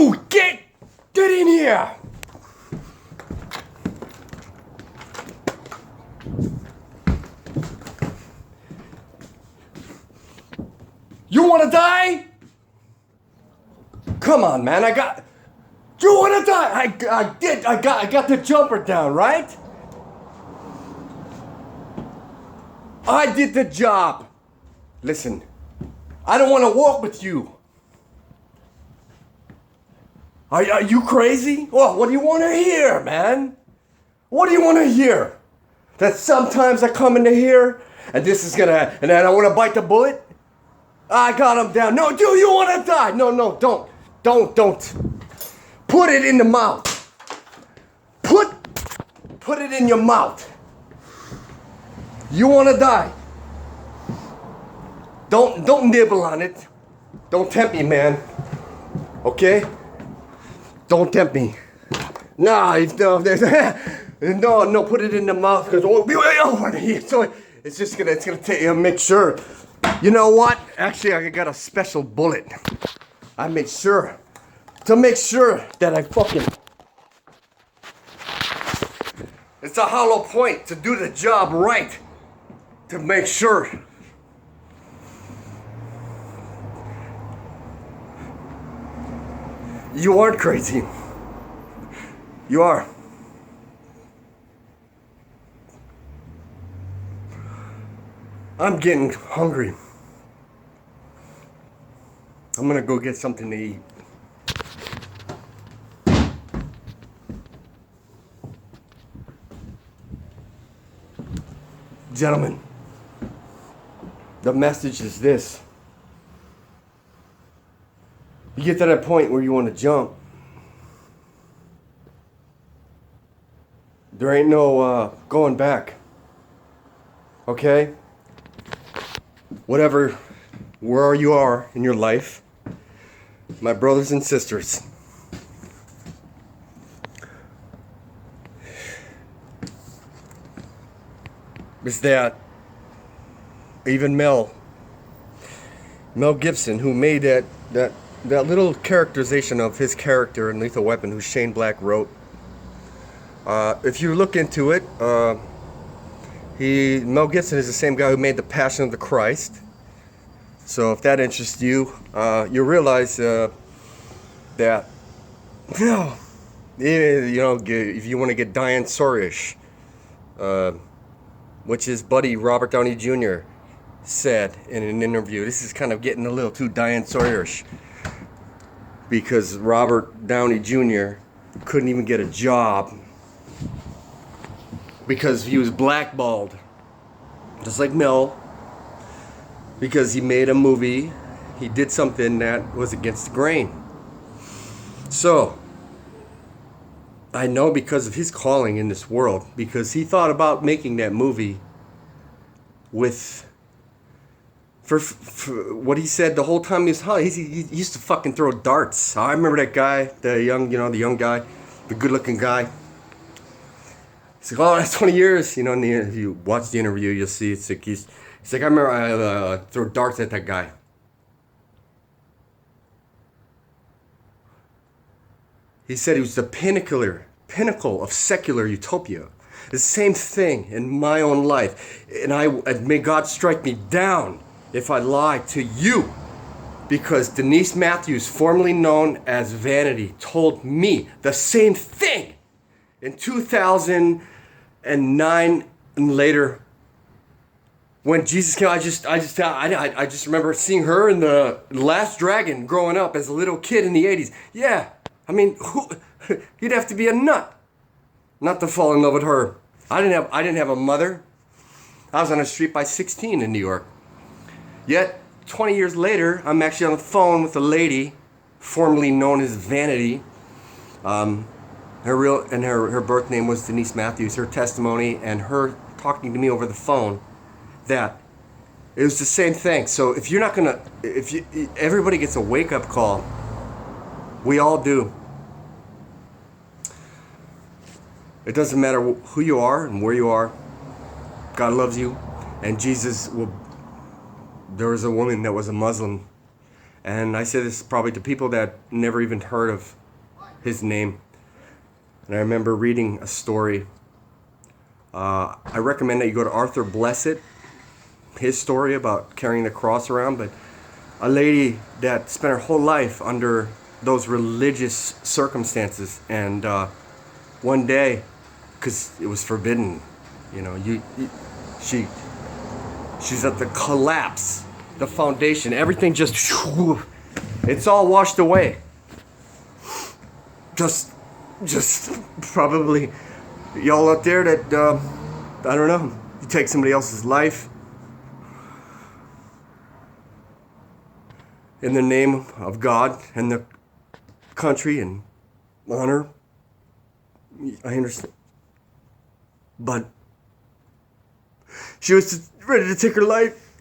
You get in here. You want to die? Come on, man. You want to die? I got the jumper down, right? I did the job. Listen, I don't want to walk with you. Are you crazy? Well, what do you want to hear, man? What do you want to hear? That sometimes I come into here and this is gonna, and then I want to bite the bullet? I got him down. No, do you want to die? No, don't. Put it in the mouth. Put it in your mouth. You want to die? Don't nibble on it. Don't tempt me, man. Okay? Don't tempt me. No, put it in the mouth because so it's gonna take. Make sure. You know what? Actually, I got a special bullet. I made sure to make sure that I fucking. It's a hollow point to do the job right. To make sure. You aren't crazy. You are. I'm getting hungry. I'm gonna go get something to eat. Gentlemen, the message is this. You get to that point where you want to jump. There ain't no going back. Okay? Where you are in your life, my brothers and sisters, is that even Mel Gibson, who made that little characterization of his character in Lethal Weapon, who Shane Black wrote. If you look into it, Mel Gibson is the same guy who made The Passion of the Christ. So if that interests you, you realize that if you want to get Diane Sawyer-ish, which his buddy Robert Downey Jr. said in an interview, this is kind of getting a little too Diane Sawyer-ish, because Robert Downey Jr. couldn't even get a job because he was blackballed, just like Mel, because he made a movie, he did something that was against the grain. So, I know because of his calling in this world, because he thought about making that movie for what he said the whole time he was high. He used to fucking throw darts. I remember that guy, the young guy, the good-looking guy. He's like, oh, that's 20 years. You know, if you watch the interview, you'll see it's like he's like, I remember I throw darts at that guy. He said he was the pinnacle of secular utopia. The same thing in my own life. And may God strike me down if I lie to you. Because Denise Matthews, formerly known as Vanity, told me the same thing in 2009 and later. When Jesus came, I just remember seeing her in The Last Dragon growing up as a little kid in the 80s. Yeah, I mean, you'd have to be a nut not to fall in love with her. I didn't have a mother. I was on the street by 16 in New York. Yet 20 years later, I'm actually on the phone with a lady, formerly known as Vanity. Her birth name was Denise Matthews. Her testimony and her talking to me over the phone, that it was the same thing. So if you're not gonna, everybody gets a wake-up call. We all do. It doesn't matter who you are and where you are. God loves you, and Jesus will. There was a woman that was a Muslim, and I say this probably to people that never even heard of his name. And I remember reading a story. I recommend that you go to Arthur Blessed, his story about carrying the cross around. But a lady that spent her whole life under those religious circumstances, and one day, because it was forbidden, she's at the collapse, the foundation, everything just, it's all washed away. Just probably y'all out there that, I don't know, you take somebody else's life in the name of God and the country and honor. I understand. But she was ready to take her life,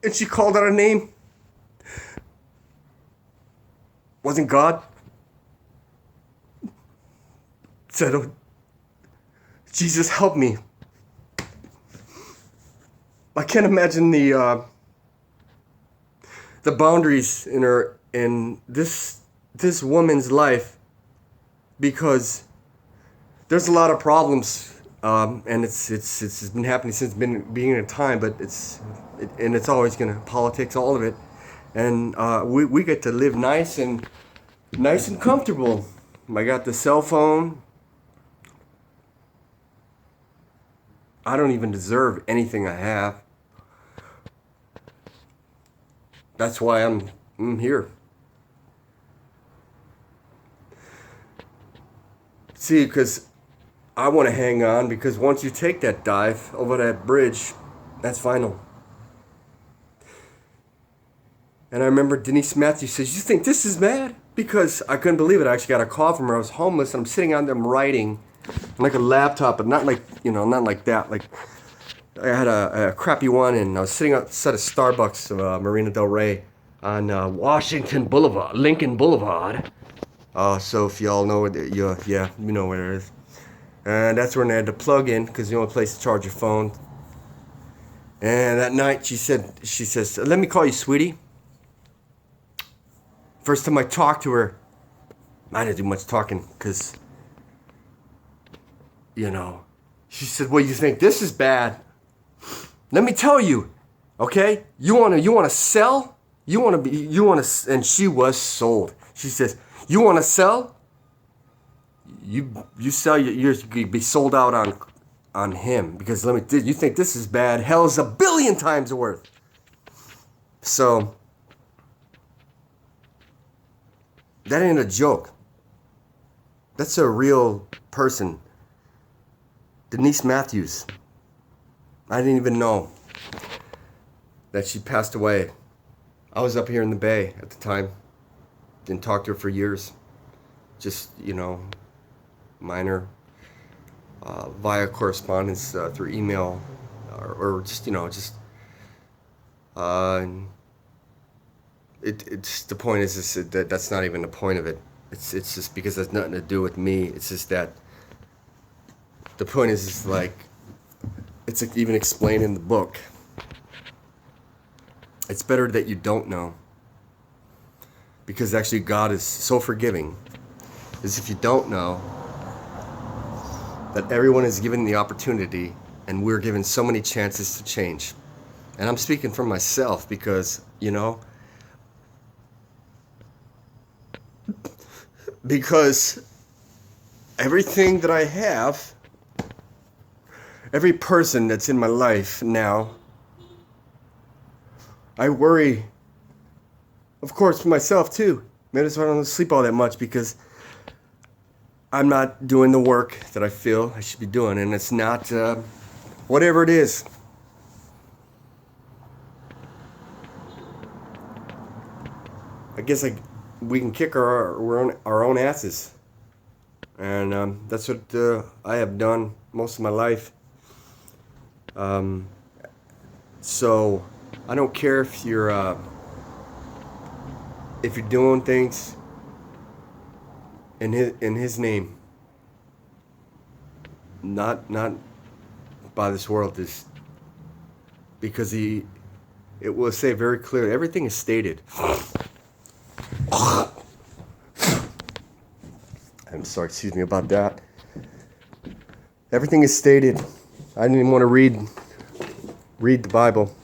and she called out a name. Wasn't God. Said, "Oh, Jesus, help me." I can't imagine the boundaries in this woman's life, because there's a lot of problems, and it's been happening since beginning of time, but it's always gonna politics, all of it, and we get to live nice and comfortable. I got the cell phone. I don't even deserve anything I have. That's why I'm here. See, because I want to hang on, because once you take that dive over that bridge, that's final. And I remember Denise Matthews says, "You think this is bad?" Because I couldn't believe it. I actually got a call from her. I was homeless, and I'm sitting on them writing like a laptop, but not like that. Like, I had a crappy one, and I was sitting outside of Starbucks, Marina Del Rey, on Lincoln Boulevard. So if y'all know it, you know where it is. And that's when I had to plug in, because the only place to charge your phone. And that night she says, "Let me call you, sweetie." First time I talked to her, I didn't do much talking, because, she said, "Well, you think this is bad? Let me tell you, okay? You wanna sell? And she was sold. She says, "You wanna sell? You sell, you'd be sold out on him, because you think this is bad? Hell is 1,000,000,000 times worth." So that ain't a joke. That's a real person. Denise Matthews. I didn't even know that she passed away. I was up here in the Bay at the time. Didn't talk to her for years. Just, minor via correspondence through email, or just, it's the point is just that that's not even the point of it. It's just because it has nothing to do with me. It's just that the point is like, it's even explained in the book. It's better that you don't know, because actually God is so forgiving, is if you don't know that everyone is given the opportunity, and we're given so many chances to change. And I'm speaking for myself, because, because everything that I have, every person that's in my life now, I worry, of course, for myself too. Maybe that's why I don't sleep all that much, because I'm not doing the work that I feel I should be doing, and it's not, whatever it is. I guess we can kick our own asses, and that's what I have done most of my life. So I don't care if you're doing things in his name, not by this world, because it will say very clearly, everything is stated. I'm sorry, excuse me about that. Everything is stated. I didn't even want to read the Bible.